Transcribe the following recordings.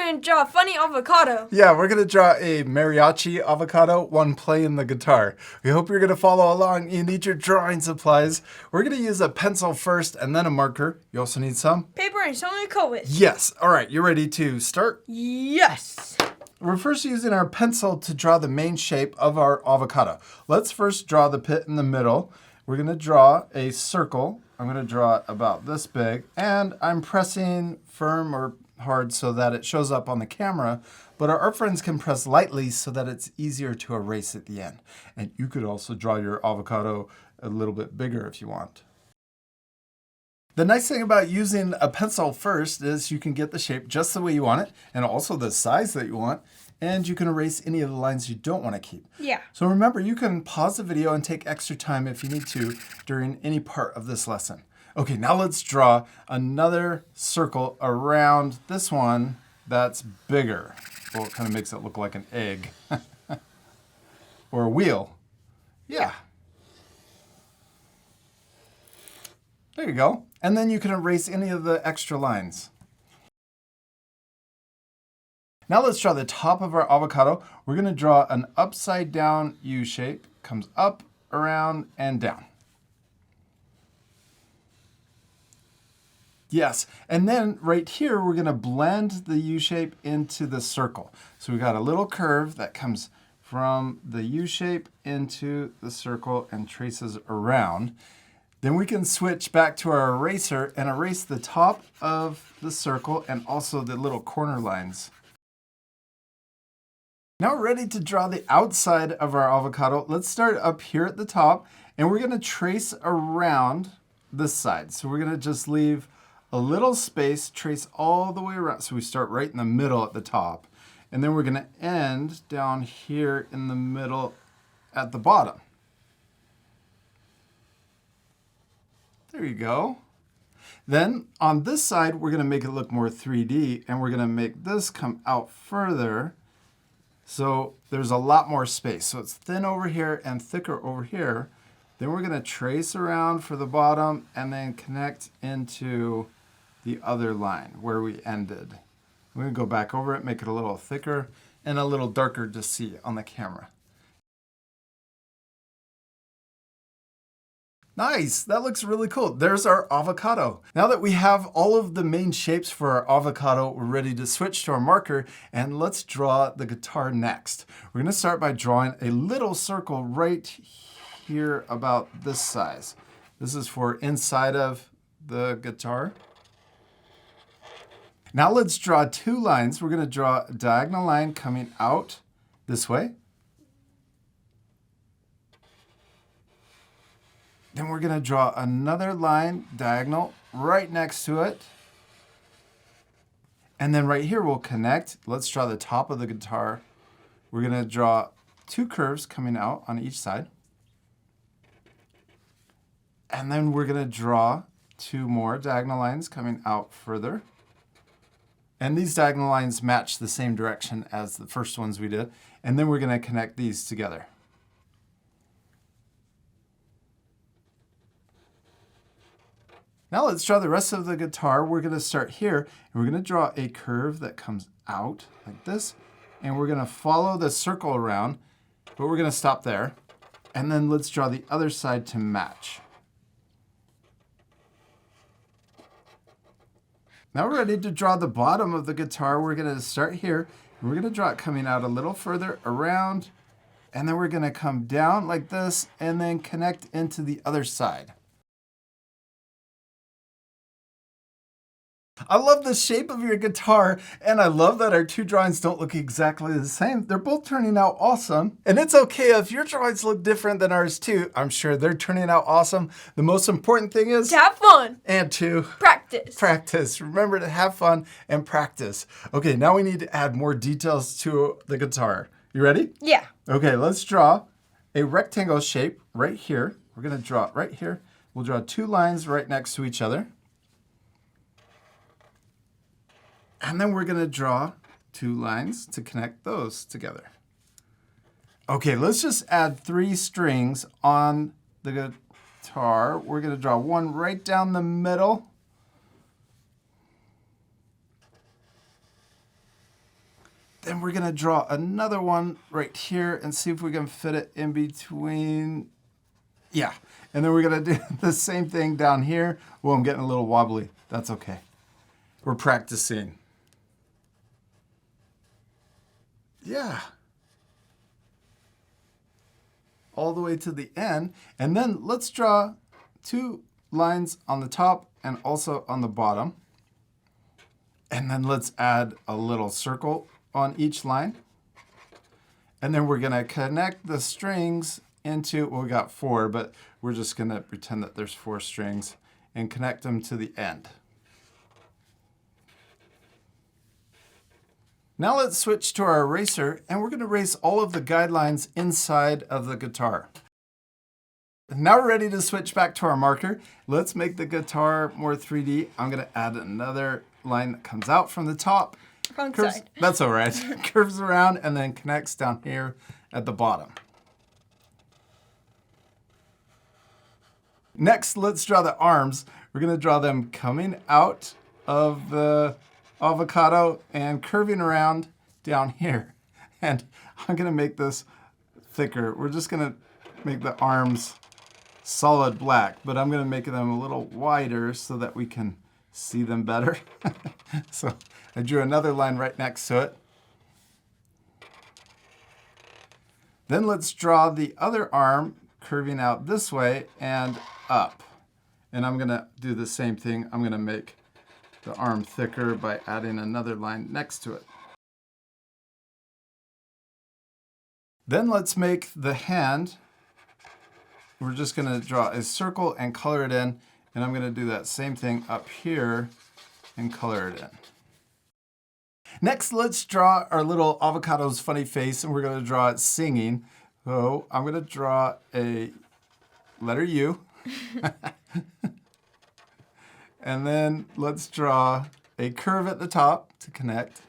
going to draw a funny avocado. Yeah, we're going to draw a mariachi avocado, one playing the guitar. We hope you're going to follow along. You need your drawing supplies. We're going to use a pencil first and then a marker. You also need some Paper and something to color with. Yes. All right, you ready to start? Yes. We're first using our pencil to draw the main shape of our avocado. Let's first draw the pit in the middle. We're going to draw a circle. I'm going to draw it about this big, and I'm pressing firm or hard so that it shows up on the camera, but our art friends can press lightly so that it's easier to erase at the end. And you could also draw your avocado a little bit bigger if you want. The nice thing about using a pencil first is you can get the shape just the way you want it, and also the size that you want, and you can erase any of the lines you don't want to keep. Yeah. So remember, you can pause the video and take extra time if you need to during any part of this lesson. Okay, now let's draw another circle around this one that's bigger. Well, it kind of makes it look like an egg. Or a wheel. Yeah. There you go. And then you can erase any of the extra lines. Now let's draw the top of our avocado. We're going to draw an upside down U shape. Comes up, around, and down. Yes, and then right here, we're going to blend the U shape into the circle. So we got a little curve that comes from the U shape into the circle and traces around. Then we can switch back to our eraser and erase the top of the circle and also the little corner lines. Now we're ready to draw the outside of our avocado. Let's start up here at the top, and we're going to trace around this side. So we're going to just leave a little space, trace all the way around. So we start right in the middle at the top, and then we're going to end down here in the middle at the bottom. There you go. Then on this side, we're going to make it look more 3D, and we're going to make this come out further. So there's a lot more space. So it's thin over here and thicker over here. Then we're going to trace around for the bottom and then connect into the other line where we ended. We're going to go back over it, make it a little thicker and a little darker to see on the camera. Nice, that looks really cool. There's our avocado. Now that we have all of the main shapes for our avocado, we're ready to switch to our marker, and let's draw the guitar next. We're gonna start by drawing a little circle right here about this size. This is for inside of the guitar. Now let's draw two lines. We're gonna draw a diagonal line coming out this way. Then we're going to draw another line diagonal right next to it. And then right here we'll connect. Let's draw the top of the guitar. We're going to draw two curves coming out on each side. And then we're going to draw two more diagonal lines coming out further. And these diagonal lines match the same direction as the first ones we did. And then we're going to connect these together. Now let's draw the rest of the guitar. We're going to start here, and we're going to draw a curve that comes out like this, and we're going to follow the circle around, but we're going to stop there. And then let's draw the other side to match. Now we're ready to draw the bottom of the guitar. We're going to start here, and we're going to draw it coming out a little further around, and then we're going to come down like this, and then connect into the other side. I love the shape of your guitar, and I love that our two drawings don't look exactly the same. They're both turning out awesome. And it's okay if your drawings look different than ours too. I'm sure they're turning out awesome. The most important thing is to have fun. And to practice. Practice. Remember to have fun and practice. Okay, now we need to add more details to the guitar. You ready? Yeah. Okay, let's draw a rectangle shape right here. We're going to draw it right here. We'll draw two lines right next to each other. And then we're going to draw two lines to connect those together. Okay, let's just add 3 strings on the guitar. We're going to draw one right down the middle. Then we're going to draw another one right here and see if we can fit it in between. Yeah. And then we're going to do the same thing down here. Well, I'm getting a little wobbly. That's okay. We're practicing. Yeah. All the way to the end. And then let's draw 2 lines on the top and also on the bottom. And then let's add a little circle on each line. And then we're going to connect the strings into, well, we got 4, but we're just going to pretend that there's 4 strings and connect them to the end. Now let's switch to our eraser, and we're going to erase all of the guidelines inside of the guitar. Now we're ready to switch back to our marker. Let's make the guitar more 3D. I'm going to add another line that comes out from the top. Wrong Curves, side. that's all right. Curves around and then connects down here at the bottom. Next, let's draw the arms. We're going to draw them coming out of the avocado and curving around down here. And I'm going to make this thicker. We're just going to make the arms solid black, but I'm going to make them a little wider so that we can see them better. So I drew another line right next to it. Then let's draw the other arm curving out this way and up. And I'm going to do the same thing. I'm going to make the arm thicker by adding another line next to it. Then let's make the hand. We're just going to draw a circle and color it in. And I'm going to do that same thing up here and color it in. Next, let's draw our little avocado's funny face, and we're going to draw it singing. So I'm going to draw a letter U. And then let's draw a curve at the top to connect.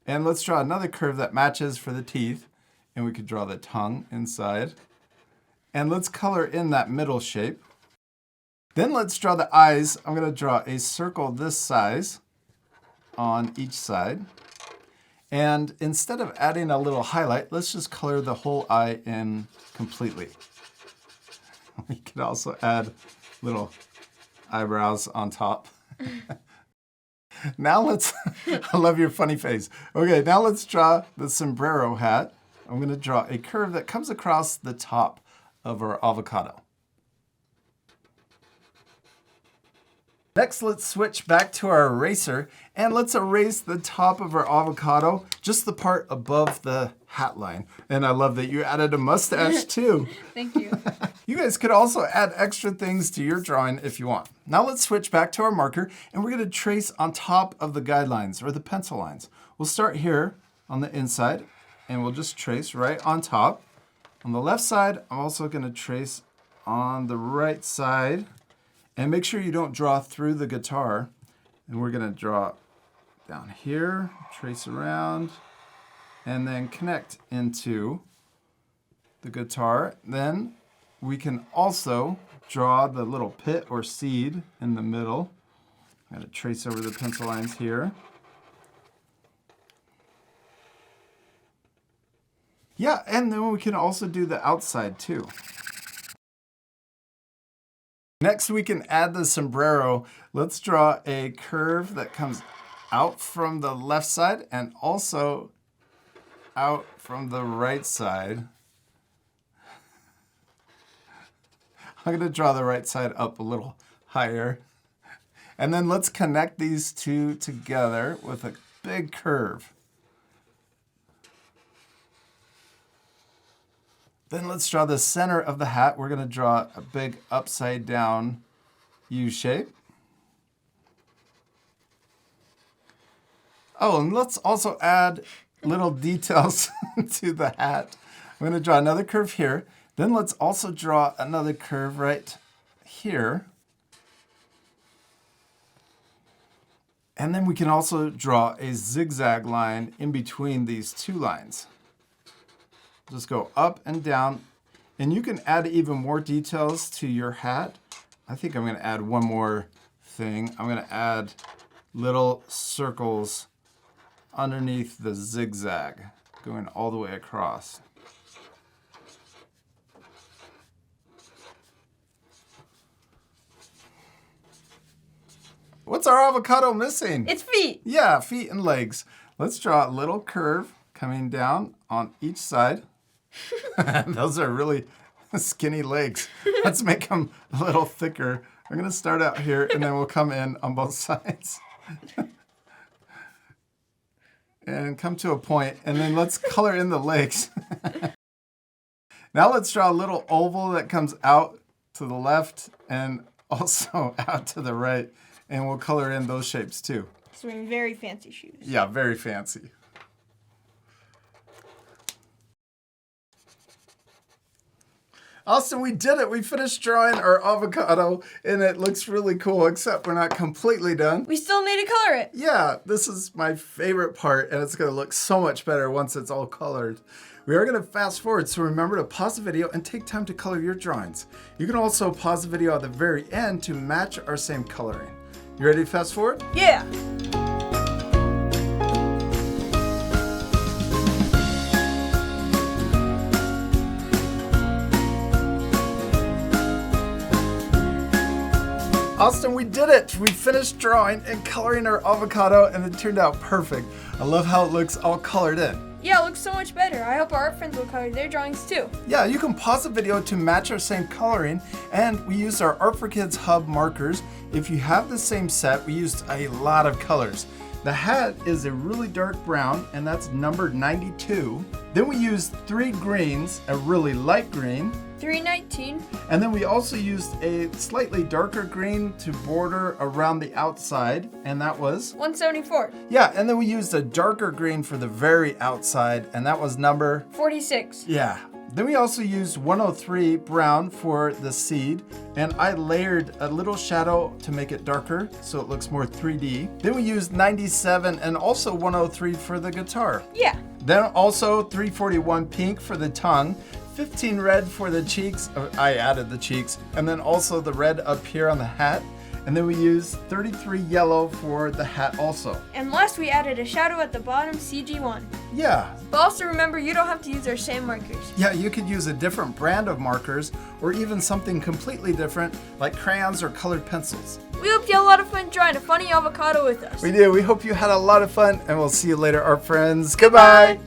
And let's draw another curve that matches for the teeth. And we could draw the tongue inside. And let's color in that middle shape. Then let's draw the eyes. I'm going to draw a circle this size on each side. And instead of adding a little highlight, let's just color the whole eye in completely. We could also add little eyebrows on top. Now let's, I love your funny face. Okay, now let's draw the sombrero hat. I'm going to draw a curve that comes across the top of our avocado. Next, let's switch back to our eraser and let's erase the top of our avocado, just the part above the hat line. And I love that you added a mustache too. Thank you. You guys could also add extra things to your drawing if you want. Now let's switch back to our marker and we're going to trace on top of the guidelines or the pencil lines. We'll start here on the inside and we'll just trace right on top. On the left side, I'm also going to trace on the right side. And make sure you don't draw through the guitar. And we're going to draw down here, trace around, and then connect into the guitar. Then we can also draw the little pit or seed in the middle. I'm going to trace over the pencil lines here. Yeah, and then we can also do the outside too. Next, we can add the sombrero. Let's draw a curve that comes out from the left side and also out from the right side. I'm going to draw the right side up a little higher. And then let's connect these two together with a big curve. Then let's draw the center of the hat. We're going to draw a big upside down U shape. Oh, and let's also add little details to the hat. I'm going to draw another curve here. Then let's also draw another curve right here. And then we can also draw a zigzag line in between these two lines. Just go up and down, and you can add even more details to your hat. I think I'm going to add one more thing. I'm going to add little circles underneath the zigzag, going all the way across. What's our avocado missing? It's feet. Yeah, feet and legs. Let's draw a little curve coming down on each side. Those are really skinny legs. Let's make them a little thicker. I'm going to start out here, and then we'll come in on both sides. And come to a point, and then let's color in the legs. Now let's draw a little oval that comes out to the left and also out to the right. And we'll color in those shapes too. He's wearing very fancy shoes. Yeah, very fancy. Austin, we did it. We finished drawing our avocado, and it looks really cool, except we're not completely done. We still need to color it. Yeah, this is my favorite part, and it's going to look so much better once it's all colored. We are going to fast forward, so remember to pause the video and take time to color your drawings. You can also pause the video at the very end to match our same coloring. You ready to fast forward? Yeah. Austin, we did it! We finished drawing and coloring our avocado, and it turned out perfect. I love how it looks all colored in. Yeah, it looks so much better. I hope our art friends will color their drawings too. Yeah, you can pause the video to match our same coloring, and we used our Art for Kids Hub markers. If you have the same set, we used a lot of colors. The hat is a really dark brown, and that's numbered 92. Then we used 3 greens, a really light green, 319. and then we also used a slightly darker green to border around the outside, and that was 174. yeah, and then we used a darker green for the very outside, and that was number 46. yeah. Then we also used 103 brown for the seed, and I layered a little shadow to make it darker so it looks more 3D. Then we used 97 and also 103 for the guitar. Yeah. Then also 341 pink for the tongue, 15 red for the cheeks. I added the cheeks, and then also the red up here on the hat. And then we used 33 yellow for the hat also. And last we added a shadow at the bottom, CG1. Yeah. But also remember, you don't have to use our same markers. Yeah, you could use a different brand of markers or even something completely different like crayons or colored pencils. We hope you had a lot of fun drawing a funny avocado with us. We do. We hope you had a lot of fun, and we'll see you later, art friends. Goodbye.